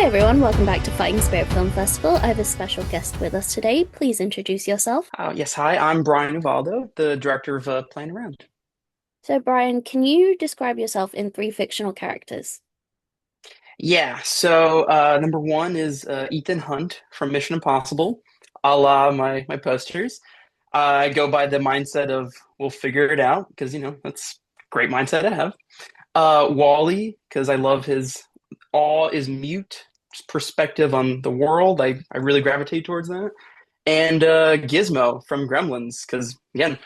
everyone, welcome back to Fighting Spirit Film Festival. I have a special guest with us today. Please introduce yourself. Yes, hi, I'm Bryan Uvaldo, the director of Playin Around. So, Bryan, can you describe yourself in three fictional characters? Number one is Ethan Hunt from Mission Impossible, a la my posters. I go by the mindset of we'll figure it out because, that's a great mindset to have. Wally, because I love his all is mute perspective on the world. I really gravitate towards that. And Gizmo from Gremlins, because, again,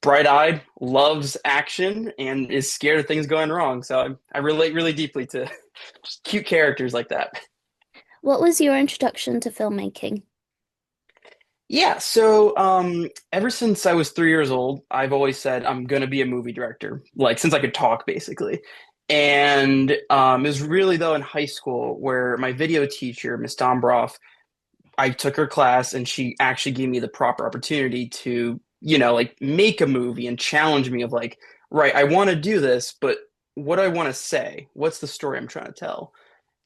bright-eyed, loves action, and is scared of things going wrong. So I relate really deeply to just cute characters like that. What was your introduction to filmmaking? Ever since I was 3 years old, I've always said I'm gonna be a movie director, like since I could talk, basically. And it was really though in high school where my video teacher, Miss Dombroff, I took her class and she actually gave me the proper opportunity to, like make a movie and challenge me of like, right, I want to do this, but what do I want to say? What's the story I'm trying to tell?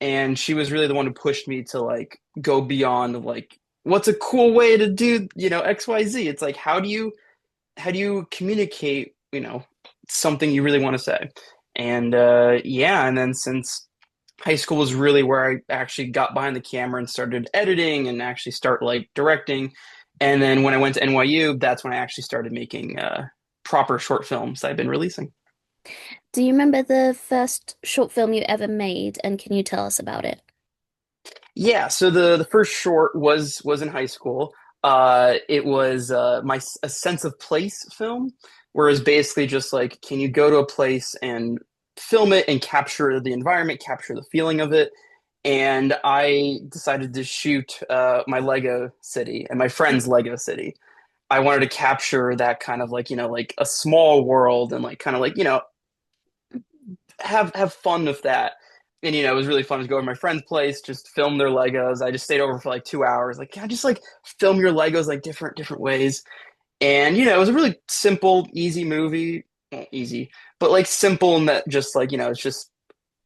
And she was really the one who pushed me to like go beyond like what's a cool way to do, XYZ. It's like how do you communicate, something you really want to say? And and then since high school was really where I actually got behind the camera and started editing and actually start like directing. And then when I went to NYU, that's when I actually started making proper short films that I've been releasing. Do you remember the first short film you ever made, and can you tell us about it? Yeah, so the first short was in high school. It was my a sense of place film, whereas basically just like, can you go to a place and film it and capture the environment, capture the feeling of it? And I decided to shoot my Lego city and my friend's Lego city. I wanted to capture that kind of like, like a small world and like kind of like, have fun with that. And it was really fun to go to my friend's place, just film their Legos. I just stayed over for like 2 hours. Like, can I just like film your Legos like different ways? And it was a really simple, easy movie. Well, easy, but like simple in that just like, it's just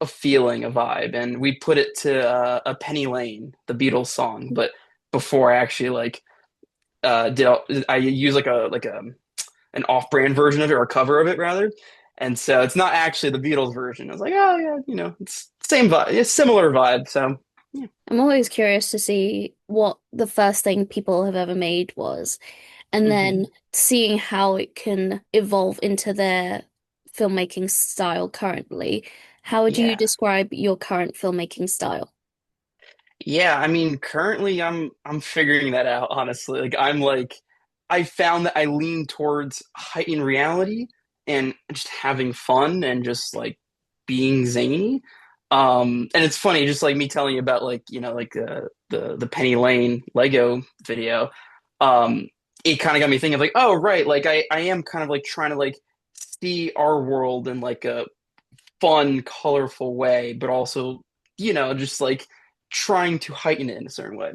a feeling, a vibe. And we put it to a Penny Lane, the Beatles song. But before I actually like did I use like a an off-brand version of it or a cover of it rather. And so it's not actually the Beatles version. I was like, oh yeah, it's same vibe, it's similar vibe. So yeah. I'm always curious to see what the first thing people have ever made was, and then Hmm. seeing how it can evolve into their filmmaking style currently. How would you Yeah. describe your current filmmaking style? Yeah, I mean, currently I'm figuring that out, honestly. I found that I lean towards heightened reality and just having fun and just like being zany. And it's funny, just like me telling you about like, like the Penny Lane Lego video. Um, it kind of got me thinking of like, oh right, like I am kind of like trying to like see our world in like a fun, colorful way, but also, just like trying to heighten it in a certain way.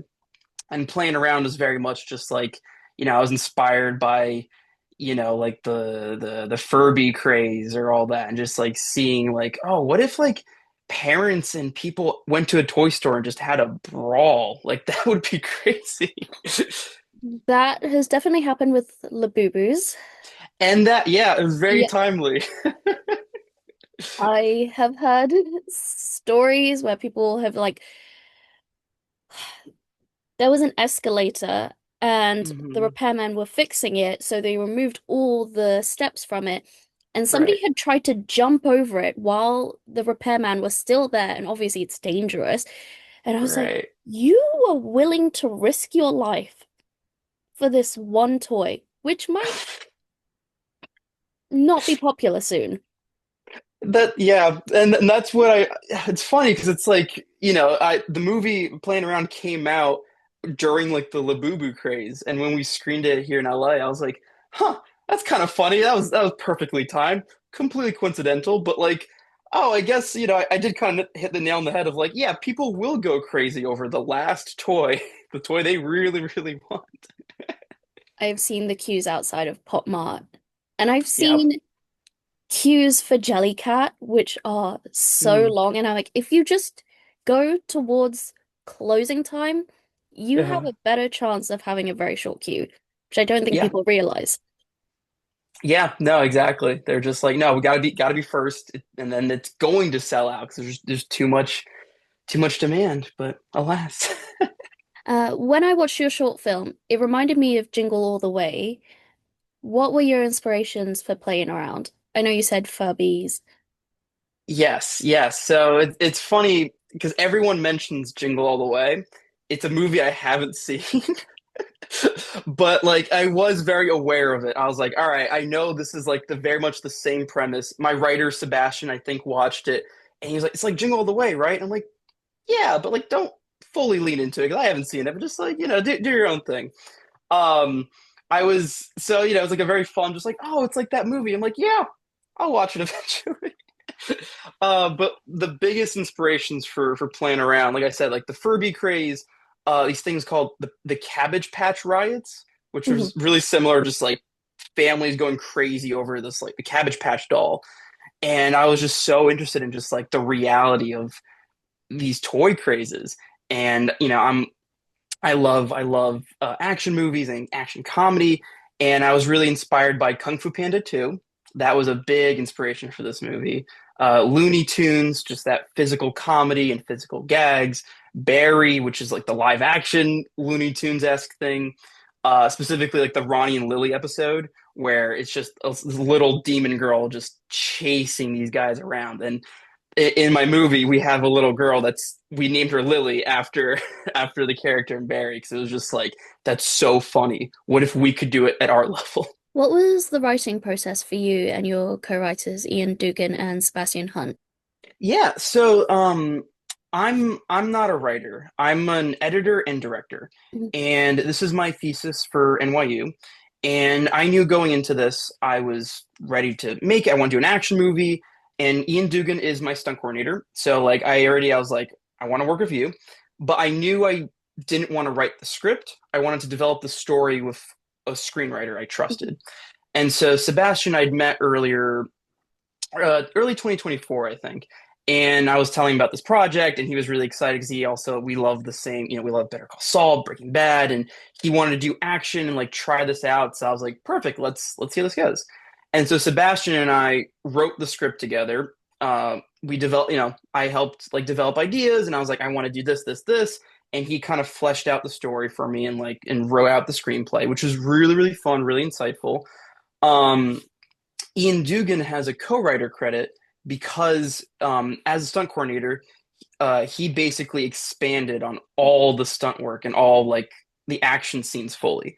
And Playing Around is very much just like, I was inspired by, like the Furby craze or all that, and just like seeing like, oh, what if like parents and people went to a toy store and just had a brawl? Like that would be crazy. That has definitely happened with Labubus. And that, yeah, it was very Yeah, timely. I have heard stories where people have like there was an escalator and the Hmm. repairmen were fixing it, so they removed all the steps from it. And Right. somebody had tried to jump over it while the repairman was still there, and obviously it's dangerous. And I was like, Right. you were willing to risk your life for this one toy, which might not be popular soon. That yeah, and that's what I. It's funny because it's like I the movie Playing Around came out during like the Labubu craze, and when we screened it here in LA, I was like, huh, that's kind of funny. That was perfectly timed, completely coincidental, but like, oh, I guess I did kind of hit the nail on the head of like, yeah, people will go crazy over the last toy, the toy they really want. I've seen the queues outside of Pop Mart, and I've Yeah. seen queues for Jellycat, which are so Mm, long. And I'm like, if you just go towards closing time, you have Uh, a better chance of having a very short queue, which I don't think yeah. people realize. Yeah, no, exactly. They're just like, no, we gotta be first, and then it's going to sell out because there's too much demand. But alas, When I watched your short film, it reminded me of Jingle All the Way. What were your inspirations for playing around? I know you said Furbies. yes, yes. So it's funny because everyone mentions Jingle All the Way. It's a movie I haven't seen, but like I was very aware of it. I was like, all right, I know this is like the very much the same premise. My writer Sebastian, I think, watched it, and he was like, it's like Jingle All the Way, right? And I'm like, yeah, but like don't fully lean into it because I haven't seen it, but just like do your own thing. Um, I was so it was like a very fun, just like oh, it's like that movie. I'm like, yeah, I'll watch it eventually. But the biggest inspirations for playing around, like I said, like the Furby craze, these things called the Cabbage Patch riots, which Mhm. was really similar, just like families going crazy over this like the Cabbage Patch doll. And I was just so interested in just like the reality of these toy crazes. And I love action movies and action comedy, and I was really inspired by Kung Fu Panda 2. That was a big inspiration for this movie. Looney Tunes, just that physical comedy and physical gags. Barry, which is like the live action Looney Tunes esque thing. Specifically, like the Ronnie and Lily episode, where it's just a little demon girl just chasing these guys around. And in my movie, we have a little girl that's we named her Lily after after the character in Barry because it was just like that's so funny. What if we could do it at our level? What was the writing process for you and your co-writers, Ian Dugan and Sebastian Hunt? Yeah, so I'm not a writer. I'm an editor and director. Mhm. And this is my thesis for NYU. And I knew going into this I was ready to make it. I want to do an action movie. And Ian Dugan is my stunt coordinator. So like I was like, I want to work with you. But I knew I didn't want to write the script. I wanted to develop the story with a screenwriter I trusted. And so Sebastian I'd met early 2024, I think. And I was telling him about this project, and he was really excited because we love the same, we love Better Call Saul, Breaking Bad, and he wanted to do action and like try this out. So I was like, perfect, let's see how this goes. And so Sebastian and I wrote the script together. We developed, I helped like develop ideas, and I was like, I want to do this, this, this, and he kind of fleshed out the story for me and wrote out the screenplay, which was really, really fun, really insightful. Um, Ian Dugan has a co-writer credit because as a stunt coordinator, he basically expanded on all the stunt work and all like the action scenes fully.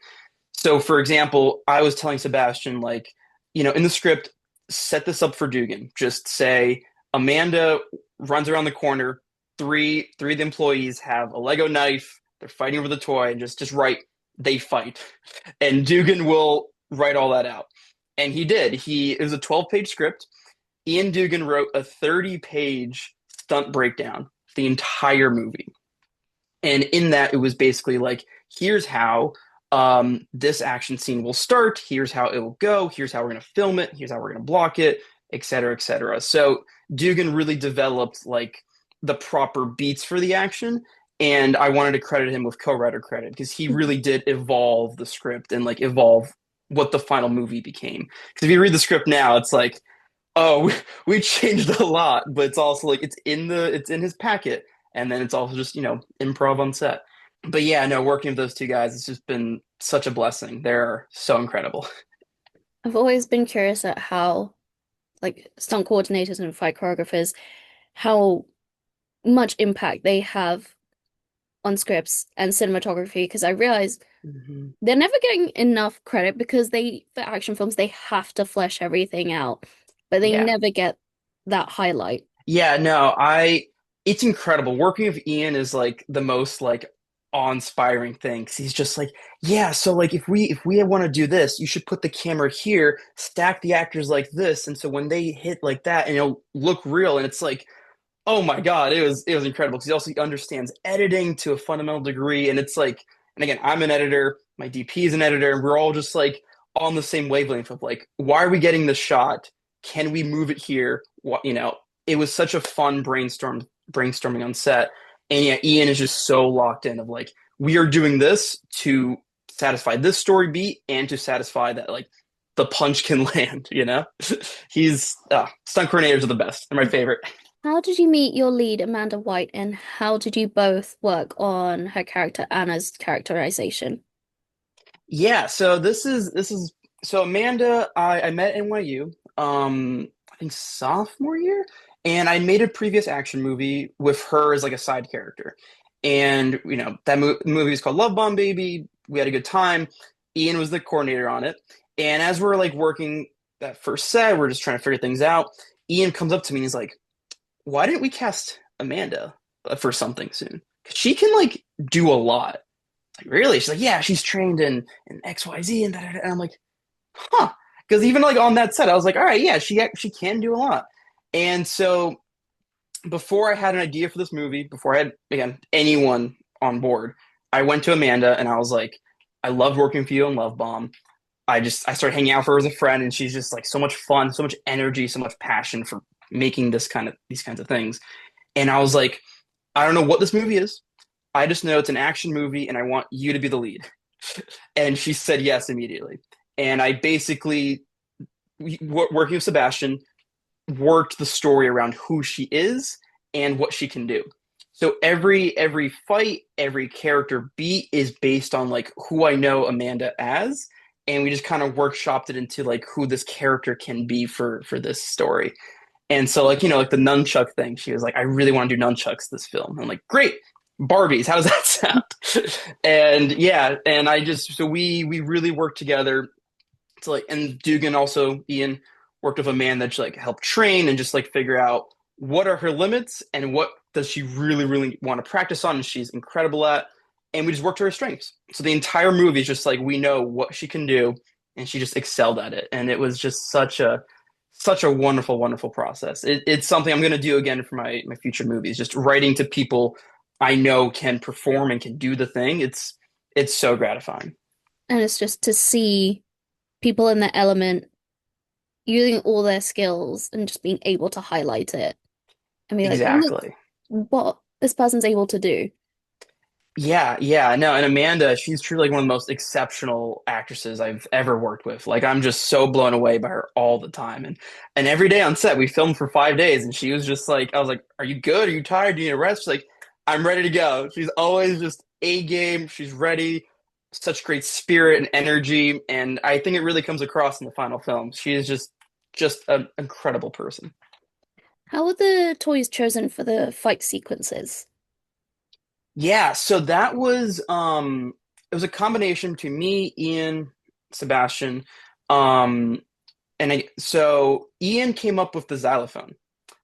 So, for example, I was telling Sebastian, like, in the script, set this up for Dugan. Just say Amanda runs around the corner. Three of the employees have a Lego knife. They're fighting over the toy, and just write they fight, and Dugan will write all that out. And he did. It was a 12-page script. Ian Dugan wrote a 30-page stunt breakdown, the entire movie. And in that, it was basically like, here's how this action scene will start. Here's how it will go. Here's how we're going to film it. Here's how we're going to block it, et cetera, et cetera. So Dugan really developed like the proper beats for the action. And I wanted to credit him with co-writer credit because he really did evolve the script and like evolve what the final movie became. Because if you read the script now, it's like, oh, we changed a lot, but it's also like it's in his packet, and then it's also just improv on set. But yeah, no, working with those two guys, it's just been such a blessing. They're so incredible. I've always been curious at how, like, stunt coordinators and fight choreographers, how much impact they have on scripts and cinematography, because I realize Mhm. they're never getting enough credit because for action films, they have to flesh everything out, but they Yeah. never get that highlight. Yeah, no, it's incredible. Working with Ian is like the most like awe-inspiring thing 'cause he's just like, yeah, so like if we want to do this, you should put the camera here, stack the actors like this, and so when they hit like that, and it'll look real, and it's like, oh my God, it was incredible because he also understands editing to a fundamental degree, and it's like, and again, I'm an editor, my DP is an editor, and we're all just like on the same wavelength of like, why are we getting this shot? Can we move it here? What it was such a fun brainstorming on set. And yeah, Ian is just so locked in of like, we are doing this to satisfy this story beat and to satisfy that like the punch can land, you know? He's stunt coordinators are the best. They're my favorite. How did you meet your lead, Amanda Whyte, and how did you both work on her character, Anna's characterization? Yeah, so this is so Amanda, I met at NYU, I think sophomore year, and I made a previous action movie with her as like a side character. And that movie is called Love Bomb Baby. We had a good time. Ian was the coordinator on it. And as we're like working that first set, we're just trying to figure things out. Ian comes up to me and he's like, "Why didn't we cast Amanda for something soon? 'Cause she can like do a lot." Like, really? She's like, yeah, she's trained in XYZ and da, da, da. And I'm like, huh. Because even like on that set, I was like, all right, yeah, she can do a lot. And so before I had an idea for this movie, before I had again anyone on board, I went to Amanda and I was like, I loved working with you on Love Bomb. I started hanging out with her as a friend, and she's just like so much fun, so much energy, so much passion for making these kinds of things. And I was like, I don't know what this movie is. I just know it's an action movie and I want you to be the lead. And she said yes immediately. And I basically, working with Sebastian, worked the story around who she is and what she can do. So every fight, every character beat is based on like who I know Amanda as, and we just kind of workshopped it into like who this character can be for this story. And so, like, like the nunchuck thing, she was like, I really want to do nunchucks this film. I'm like, great, Barbies, how does that sound? And yeah, and so we really worked together to like, and Dugan also, Ian, worked with a man that like helped train and just like figure out what are her limits and what does she really, really want to practice on, and she's incredible at. And we just worked to her strengths. So the entire movie is just like we know what she can do, and she just excelled at it. And it was just such a wonderful, wonderful process. It's something I'm going to do again for my future movies. Just writing to people I know can perform and can do the thing. It's so gratifying. And it's just to see people in their element using all their skills and just being able to highlight it and be like, look Exactly. what this person's able to do. Yeah, yeah, no, and Amanda, she's truly like one of the most exceptional actresses I've ever worked with. Like I'm just so blown away by her all the time. And every day on set, we filmed for 5 days, and she was just like, I was like, "Are you good? Are you tired? Do you need a rest?" She's like, "I'm ready to go." She's always just A game. She's ready. Such great spirit and energy, and I think it really comes across in the final film. She is just an incredible person. How were the toys chosen for the fight sequences? Yeah, so that was it was a combination between me, Ian, Sebastian. Um so Ian came up with the xylophone.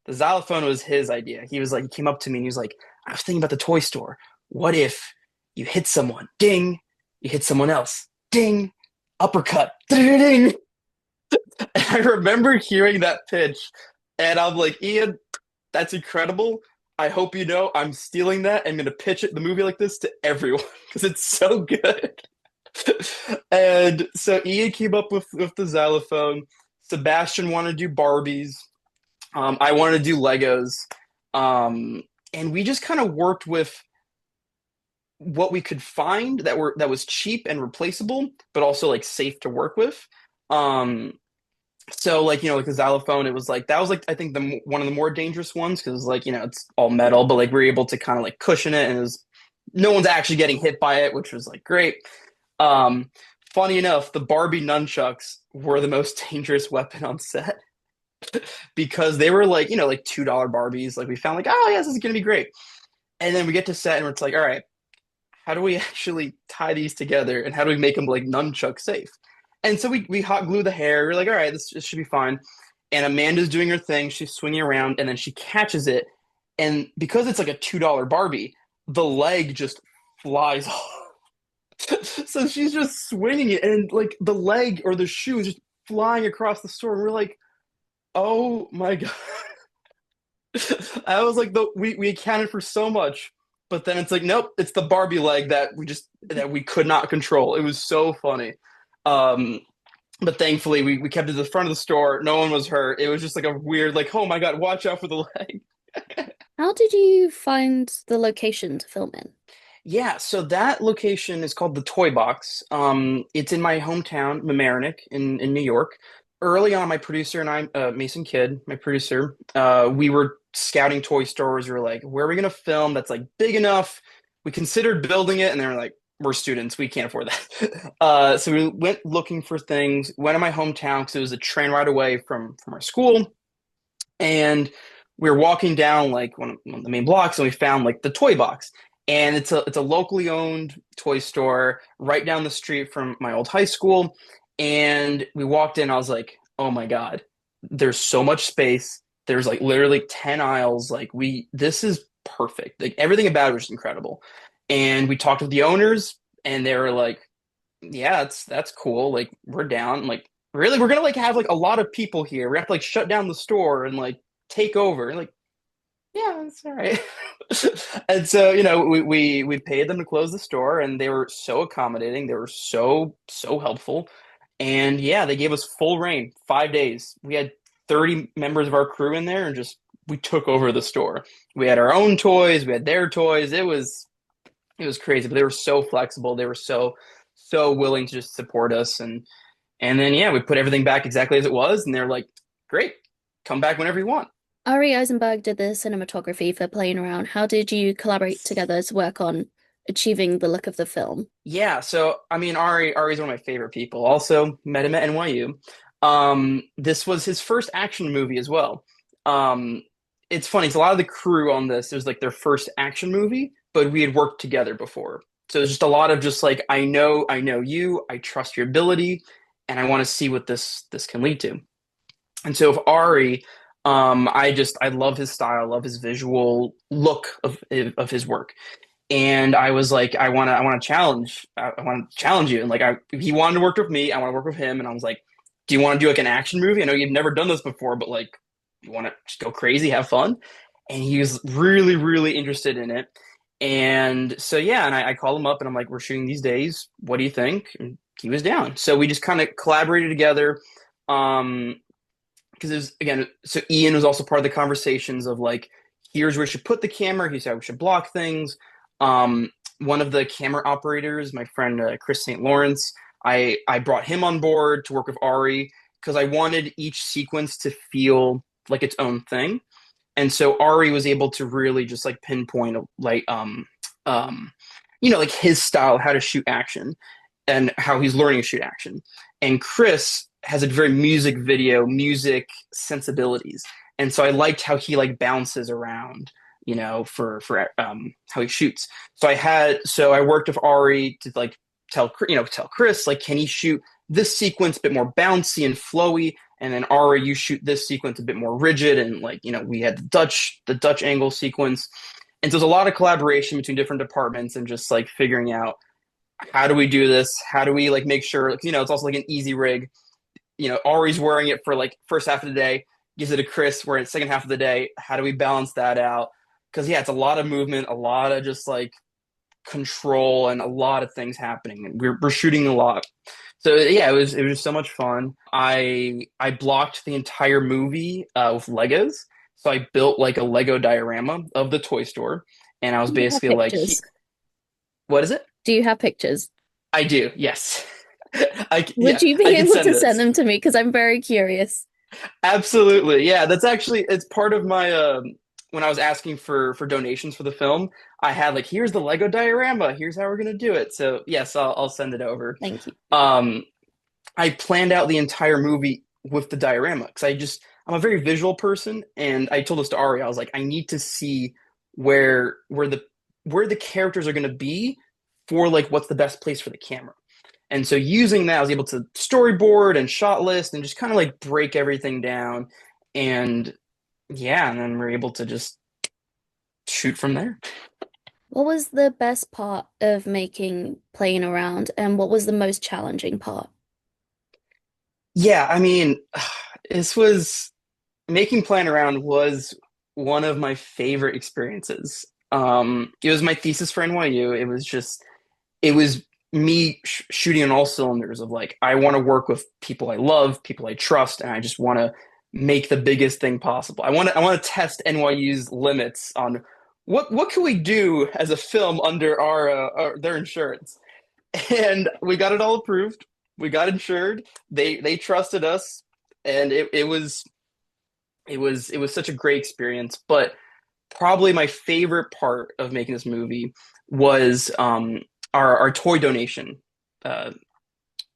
The xylophone was his idea. He came up to me and he was like, I was thinking about the toy store. What if you hit someone, ding, you hit someone else, ding, uppercut, ding, ding. And I remember hearing that pitch and I'm like, Ian, that's incredible. I hope you know I'm stealing that. I'm going to pitch the movie like this to everyone because it's so good. And so Ian came up with the xylophone. Sebastian wanted to do Barbies. I wanted to do Legos. Um, and we just kind of worked with what we could find that was cheap and replaceable, but also like safe to work with. Um, so like like the xylophone, it was like that was like I think the one of the more dangerous ones because like it's all metal, but like we are able to kind of like cushion it, and it was no one's actually getting hit by it, which was like great. Um, Funny enough, the Barbie nunchucks were the most dangerous weapon on set because they were like like $2 Barbies. Like we found like oh yes, this is gonna be great, and then we get to set and it's like all right, how do we actually tie these together and how do we make them like nunchuck safe? And so we hot glue the hair. We're like, all right, this should be fine. And Amanda's doing her thing. She's swinging around and then she catches it. And because it's like a $2 Barbie, the leg just flies off. So she's just swinging it and like the leg or the shoe is just flying across the store. And we're like, oh my God. I was like, we accounted for so much, but then it's like, nope, it's the Barbie leg that we could not control. It was so funny. Um, but thankfully, we kept it at the front of the store. No one was hurt. It was just like a weird, like, oh my God, watch out for the leg. How did you find the location to film in? Yeah, so that location is called the Toy Box. It's in my hometown, Mamaroneck in New York. Early on, my producer and I, Mason Kidd, my producer, we were scouting toy stores. We were like, where are we gonna film that's like big enough? We considered building it, and they were like, we're students, we can't afford that. So we went looking for things. Went to my hometown because it was a train ride away from our school, and we were walking down like one of the main blocks, and we found like the toy box, and it's a locally owned toy store right down the street from my old high school. And we walked in, I was like, oh my god, there's so much space. There's like literally 10 aisles. Like, we this is perfect. Like, everything about it was incredible. And we talked with the owners, and they were like, yeah, that's cool. Like, we're down. Like, really, we're gonna like have like a lot of people here. We have to like shut down the store and like take over. And like, yeah, that's all right. And so, we paid them to close the store, and they were so accommodating. They were so helpful. And yeah, they gave us full reign, 5 days. We had 30 members of our crew in there, and just we took over the store. We had our own toys, we had their toys. It was crazy, but they were so flexible. They were so willing to just support us. And then yeah, we put everything back exactly as it was, and they're like, "Great, come back whenever you want." Ari Eisenberg did the cinematography for Playing Around. How did you collaborate together to work on achieving the look of the film? Yeah, so I mean, Ari's one of my favorite people. Also, met him at NYU. This was his first action movie as well. Um, it's funny, it's a lot of the crew on this. It was like their first action movie, but we had worked together before. So it's just a lot of just like, I know you, I trust your ability, and I want to see what this can lead to. And so, if Ari, I love his style, love his visual look of his work. And I was like, I want to challenge you. And like, he wanted to work with me, I want to work with him. And I was like, do you want to do like an action movie? I know you've never done this before, but like, you want to just go crazy, have fun? And he was really, really interested in it. And so yeah, and I called him up, and I'm like, we're shooting these days. What do you think? And he was down. So we just kind of collaborated together. Um, because it was, again, so Ian was also part of the conversations of like, here's where we should put the camera. He said we should block things. Um, One of the camera operators, my friend Chris St. Lawrence, I brought him on board to work with Ari because I wanted each sequence to feel like its own thing. And so Ari was able to really just like pinpoint like um like his style, how to shoot action, and how he's learning to shoot action. And Chris has a very music sensibilities. And so I liked how he like bounces around, for how he shoots. So I worked with Ari to like tell Chris, like, can he shoot this sequence a bit more bouncy and flowy, and then Ari, you shoot this sequence a bit more rigid, and like, we had the Dutch angle sequence. And so there's a lot of collaboration between different departments, and just like figuring out, how do we do this? How do we like make sure, it's also like an easy rig. Ari's wearing it for like first half of the day, gives it to Chris wearing it second half of the day. How do we balance that out? Because yeah, it's a lot of movement, a lot of just like control, and a lot of things happening. And we're shooting a lot. So yeah, it was so much fun. I blocked the entire movie with Legos. So I built like a Lego diorama of the toy store, and I was Do you have basically like, pictures? what is it? Do you have pictures? I do, yes. Would Yeah, you be I can able send to send this. them to me? Because I'm very curious. Absolutely. Yeah, that's actually, it's part of my when I was asking for donations for the film, I had like, here's the Lego diorama, here's how we're gonna do it. So yes, I'll send it over. Thank you. Um I planned out the entire movie with the diorama because I'm a very visual person, and I told this to Ari. I was like, I need to see where the characters are gonna be, for like what's the best place for the camera. And so using that, I was able to storyboard and shot list and just kind of like break everything down. And yeah, and then we're able to just shoot from there. What was the best part of making Playing Around, and what was the most challenging part? Yeah, I mean, this was making Plan Around was one of my favorite experiences. It was my thesis for NYU. It was me shooting on all cylinders of like, I want to work with people I love, people I trust, and I just want to make the biggest thing possible. I want to test NYU's limits on what can we do as a film under their insurance. And we got it all approved. We got insured. They trusted us, and it was such a great experience. But probably my favorite part of making this movie was our toy donation, uh,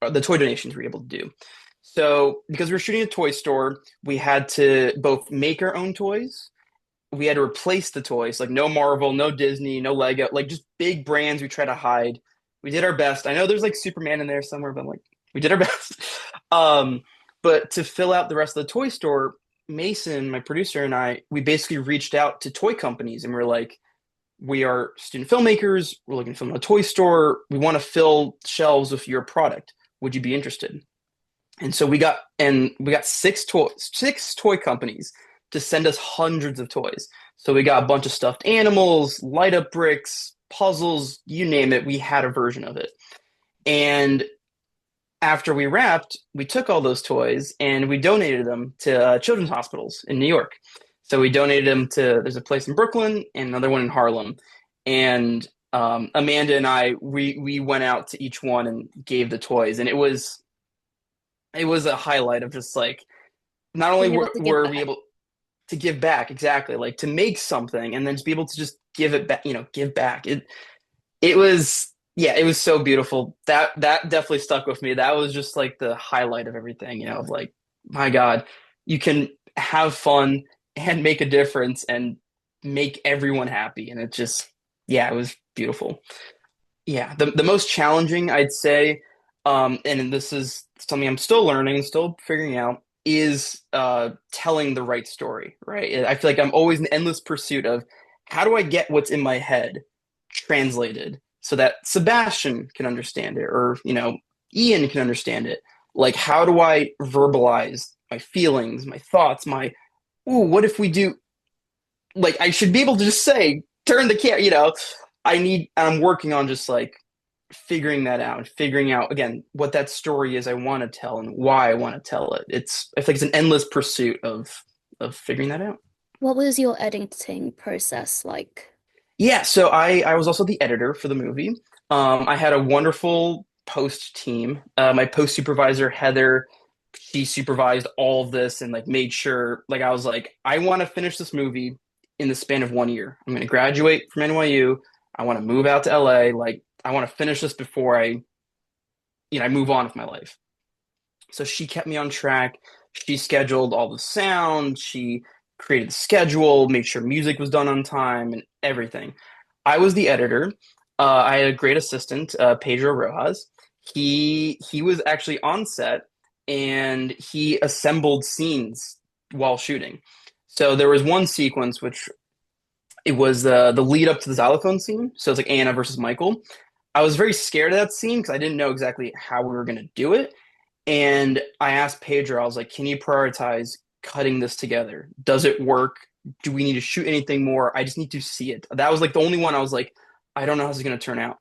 the toy donations we were able to do. So because we were shooting a toy store, we had to both make our own toys. We had to replace the toys, like no Marvel, no Disney, no Lego, like just big brands we try to hide. We did our best. I know there's like Superman in there somewhere, but I'm like, we did our best. Um, but to fill out the rest of the toy store, Mason, my producer, and I, we basically reached out to toy companies and we're like, we are student filmmakers. We're looking to film a toy store. We want to fill shelves with your product. Would you be interested? And so we got six toy companies to send us hundreds of toys. So we got a bunch of stuffed animals, light up bricks, puzzles, you name it. We had a version of it. And after we wrapped, we took all those toys and we donated them to children's hospitals in New York. So we donated them to there's a place in Brooklyn and another one in Harlem. And Amanda and I we went out to each one and gave the toys, and it was a highlight of just like not only Being able were, to give were we back. able to give back exactly like to make something and then just be able to just give it back, give back. It was so beautiful. That definitely stuck with me. That was just like the highlight of everything, of like, my God, you can have fun and make a difference and make everyone happy. And it just, yeah, it was beautiful. Yeah, the most challenging, I'd say, and this is something I'm still learning, still figuring out, is telling the right story, right? I feel like I'm always in endless pursuit of how do I get what's in my head translated so that Sebastian can understand it, or Ian can understand it. Like, how do I verbalize my feelings, my thoughts, ooh, what if we do? Like, I should be able to just say, turn the camera. I'm working on just like figuring that out, figuring out again what that story is I want to tell and why I want to tell it. I feel like it's an endless pursuit of figuring that out. What was your editing process like? Yeah, so I was also the editor for the movie. I had a wonderful post team. My post supervisor Heather, she supervised all of this and like made sure. Like I was like, I want to finish this movie in the span of 1 year. I'm going to graduate from NYU. I want to move out to LA. Like I want to finish this before I move on with my life. So she kept me on track. She scheduled all the sound. She created the schedule, made sure music was done on time and everything. I was the editor. I had a great assistant, Pedro Rojas. He was actually on set and he assembled scenes while shooting. So there was one sequence which it was the lead up to the xylophone scene. So it's like Anna versus Michael. I was very scared of that scene because I didn't know exactly how we were going to do it. And I asked Pedro, I was like, can you prioritize cutting this together? Does it work? Do we need to shoot anything more? I just need to see it. That was like the only one I was like, I don't know how this is going to turn out.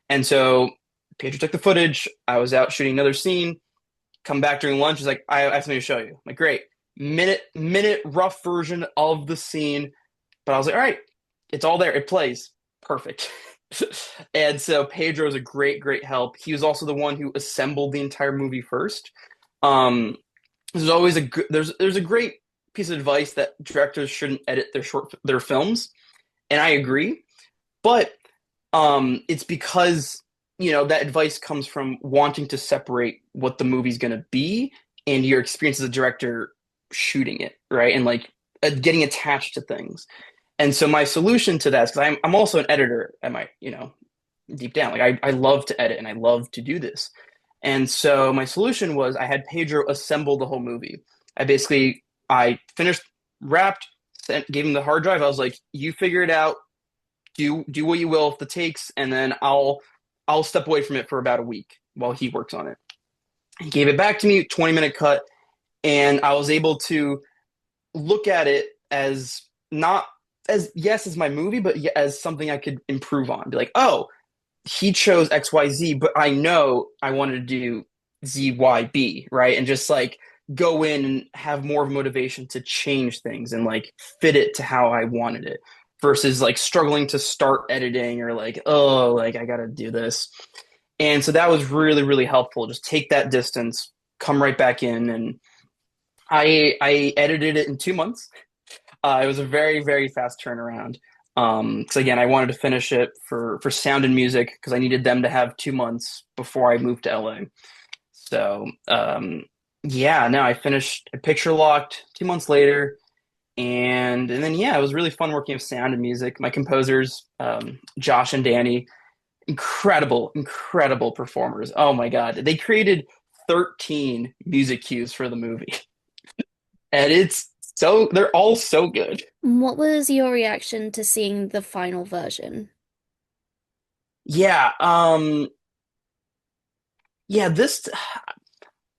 And so Pedro took the footage. I was out shooting another scene. Come back during lunch. He's like, I have something to show you. I'm like, great. Minute rough version of the scene. But I was like, all right, it's all there. It plays. Perfect. And so Pedro is a great help. He was also the one who assembled the entire movie first. Um, there's always there's a great piece of advice that directors shouldn't edit their films, and I agree. But it's because that advice comes from wanting to separate what the movie's going to be and your experience as a director shooting it, right? And like getting attached to things. And so my solution to that is because I'm also an editor at my, deep down. Like I love to edit and I love to do this. And so my solution was I had Pedro assemble the whole movie. I finished, wrapped, gave him the hard drive. I was like, you figure it out, do what you will with the takes, and then I'll step away from it for about a week while he works on it. He gave it back to me, 20-minute cut, and I was able to look at it as not as yes as my movie, but as something I could improve on. Be like, oh, he chose XYZ, but I know I wanted to do ZYB, right? And just like go in and have more of a motivation to change things and like fit it to how I wanted it versus like struggling to start editing or like, oh, like I gotta do this. And so that was really, really helpful. Just take that distance, come right back in, and I edited it in 2 months. It was a very, very fast turnaround. Because again, I wanted to finish it for sound and music because I needed them to have 2 months before I moved to LA. So yeah, no, I finished. I picture locked 2 months later, and then yeah, it was really fun working with sound and music. My composers, Josh and Danny, incredible, incredible performers. Oh my God, they created 13 music cues for the movie, and it's so they're all so good. What was your reaction to seeing the final version? Yeah, yeah. This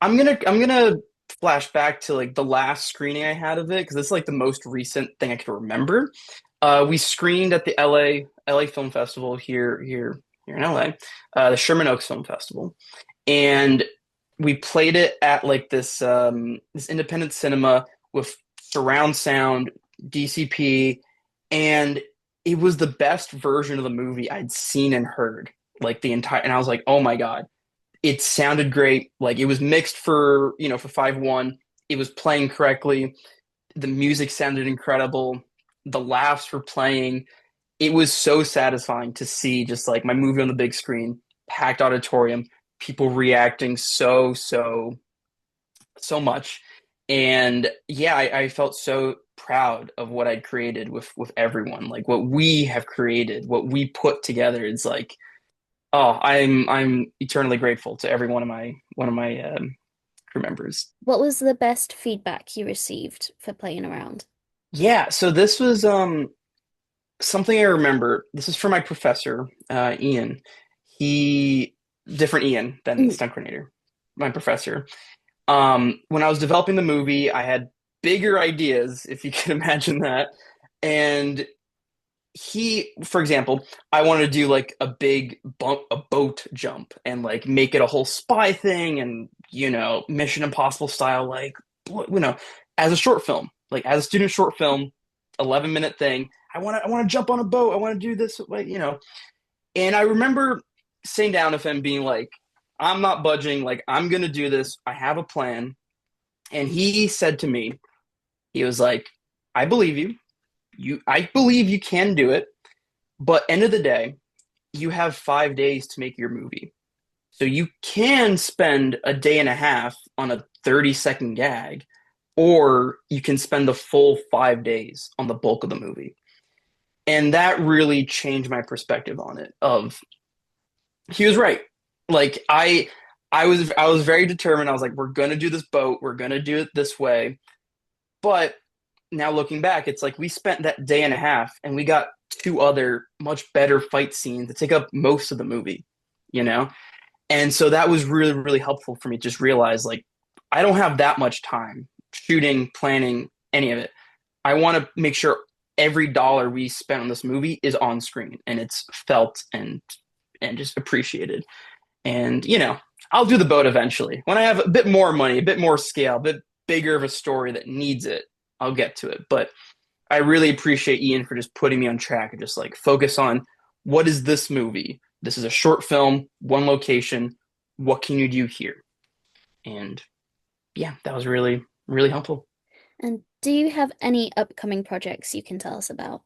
I'm gonna flash back to like the last screening I had of it because it's like the most recent thing I can remember. We screened at the LA Film Festival here in LA, the Sherman Oaks Film Festival, and we played it at like this independent cinema with surround sound, DCP, and it was the best version of the movie I'd seen and heard like the entire. And I was like, oh my God, it sounded great. Like it was mixed for, for 5:1. It was playing correctly. The music sounded incredible. The laughs were playing. It was so satisfying to see just like my movie on the big screen, packed auditorium, people reacting so much. And yeah, I felt so proud of what I'd created with everyone. Like what we have created, what we put together. It's like, oh, I'm eternally grateful to every one of my crew members. What was the best feedback you received for playing around? Yeah, so this was something I remember. This is for my professor, Ian. He different Ian than the Mm. stunt coordinator, my professor. When I was developing the movie, I had bigger ideas, if you can imagine that. And for example, I wanted to do like a big bump, a boat jump, and like make it a whole spy thing, and Mission Impossible style, like as a short film, like as a student short film, 11-minute thing. I want to jump on a boat. I want to do this, like. And I remember sitting down with him, being like, "I'm not budging. Like I'm gonna do this. I have a plan." And he said to me, he was like, "I believe you. I believe you can do it. But end of the day, you have 5 days to make your movie. So you can spend a day and a half on a 30-second gag, or you can spend the full 5 days on the bulk of the movie." And that really changed my perspective on it. Of He was right. Like I was very determined. I was like, we're gonna do this boat, we're gonna do it this way. But now looking back, it's like we spent that day and a half and we got two other much better fight scenes that take up most of the movie, you know? And so that was really, really helpful for me to just realize like I don't have that much time shooting, planning, any of it. I want to make sure every dollar we spent on this movie is on screen and it's felt and just appreciated. And I'll do the boat eventually. When I have a bit more money, a bit more scale, a bit bigger of a story that needs it, I'll get to it. But I really appreciate Ian for just putting me on track and just like focus on what is this movie? This is a short film, one location. What can you do here? And yeah, that was really, really helpful. And do you have any upcoming projects you can tell us about?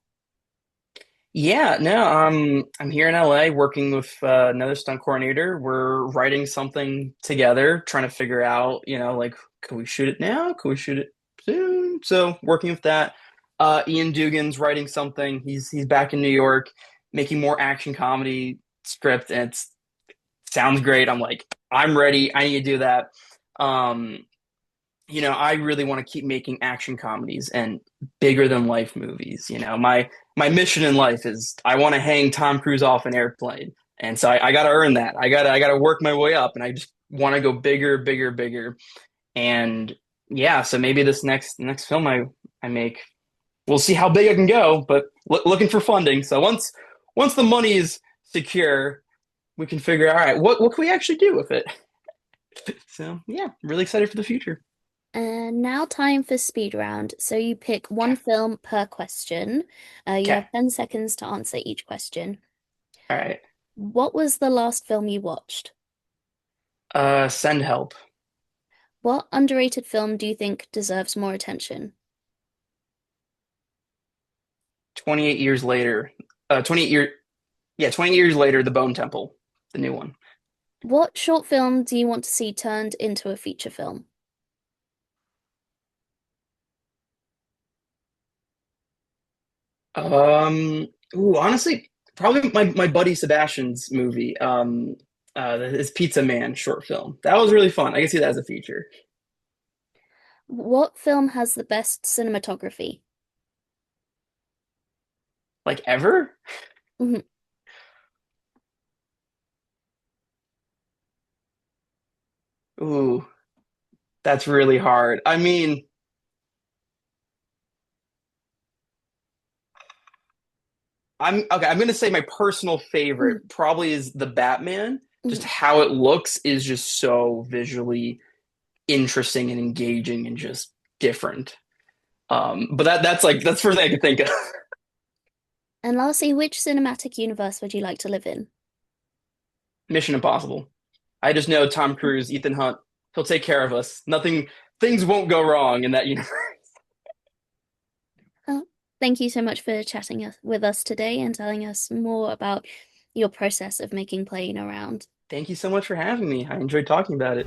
Yeah, no, I'm here in LA working with another stunt coordinator. We're writing something together, trying to figure out, like, can we shoot it now? Can we shoot it soon? So working with that. Ian Dugan's writing something. He's back in New York, making more action comedy script, and it sounds great. I'm like, I'm ready. I need to do that. Um, I really want to keep making action comedies and bigger than life movies. My mission in life is I want to hang Tom Cruise off an airplane. And so I got to earn that. I got to work my way up, and I just want to go bigger, bigger, bigger. And yeah, so maybe this next film I make, we'll see how big I can go, but looking for funding. So once the money is secure, we can figure out, all right, what can we actually do with it? So yeah, really excited for the future. And now time for speed round. So you pick one Okay. film per question. You Okay. have 10 seconds to answer each question. All right. What was the last film you watched? Send help. What underrated film do you think deserves more attention? 28 years later. 28 year. Yeah, 20 years later, The Bone Temple, the new one. What short film do you want to see turned into a feature film? Um, Honestly, probably my buddy Sebastian's movie, his Pizza Man short film. That was really fun. I can see that as a feature. What film has the best cinematography? Like ever? Mhm. Ooh, that's really hard. I mean, I'm okay. I'm gonna say my personal favorite Mhm. probably is the Batman. Just Mhm. how it looks is just so visually interesting and engaging and just different. But that's the first thing I can think of. And lastly, which cinematic universe would you like to live in? Mission Impossible. I just know Tom Cruise, Ethan Hunt, he'll take care of us. Nothing, things won't go wrong in that universe. Oh, thank you so much for chatting with us today and telling us more about your process of making Playin Around. Thank you so much for having me. I enjoyed talking about it.